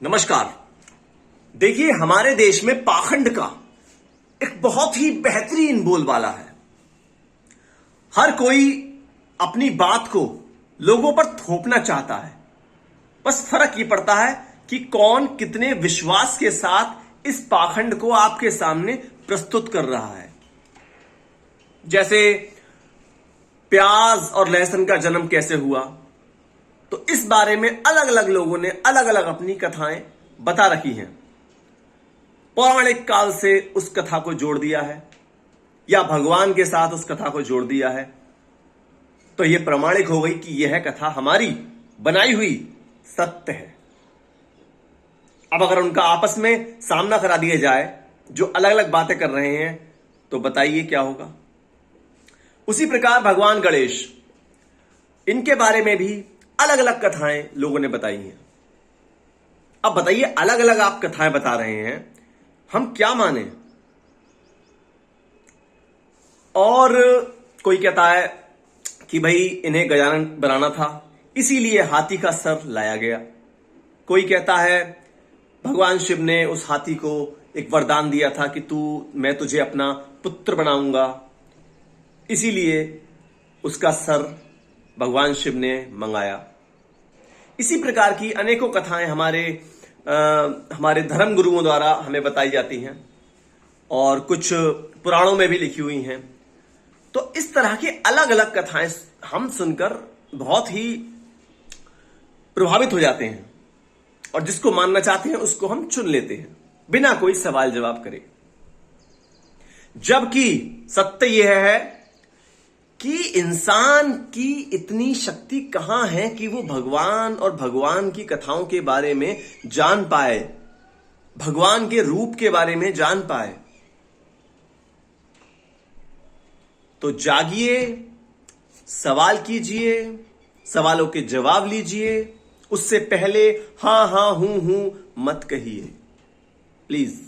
नमस्कार। देखिए, हमारे देश में पाखंड का एक बहुत ही बेहतरीन बोलबाला है। हर कोई अपनी बात को लोगों पर थोपना चाहता है। बस फर्क ये पड़ता है कि कौन कितने विश्वास के साथ इस पाखंड को आपके सामने प्रस्तुत कर रहा है। जैसे प्याज और लहसुन का जन्म कैसे हुआ, तो इस बारे में अलग अलग लोगों ने अलग अलग अपनी कथाएं बता रखी हैं। पौराणिक काल से उस कथा को जोड़ दिया है या भगवान के साथ उस कथा को जोड़ दिया है, तो यह प्रमाणिक हो गई कि यह कथा हमारी बनाई हुई सत्य है। अब अगर उनका आपस में सामना करा दिया जाए, जो अलग अलग बातें कर रहे हैं, तो बताइए क्या होगा। उसी प्रकार भगवान गणेश, इनके बारे में भी अलग अलग कथाएं लोगों ने बताई हैं। अब बताइए, अलग अलग आप कथाएं बता रहे हैं, हम क्या माने। और कोई कहता है कि भाई इन्हें गजानन बनाना था, इसीलिए हाथी का सर लाया गया। कोई कहता है भगवान शिव ने उस हाथी को एक वरदान दिया था कि मैं तुझे अपना पुत्र बनाऊंगा, इसीलिए उसका सर भगवान शिव ने मंगाया। इसी प्रकार की अनेकों कथाएं हमारे धर्म गुरुओं द्वारा हमें बताई जाती हैं और कुछ पुराणों में भी लिखी हुई हैं। तो इस तरह की अलग अलग कथाएं हम सुनकर बहुत ही प्रभावित हो जाते हैं और जिसको मानना चाहते हैं उसको हम चुन लेते हैं बिना कोई सवाल जवाब करे। जबकि सत्य यह है कि इंसान की इतनी शक्ति कहां है कि वो भगवान और भगवान की कथाओं के बारे में जान पाए, भगवान के रूप के बारे में जान पाए। तो जागिए, सवाल कीजिए, सवालों के जवाब लीजिए, उससे पहले हां हां हूं मत कहिए प्लीज।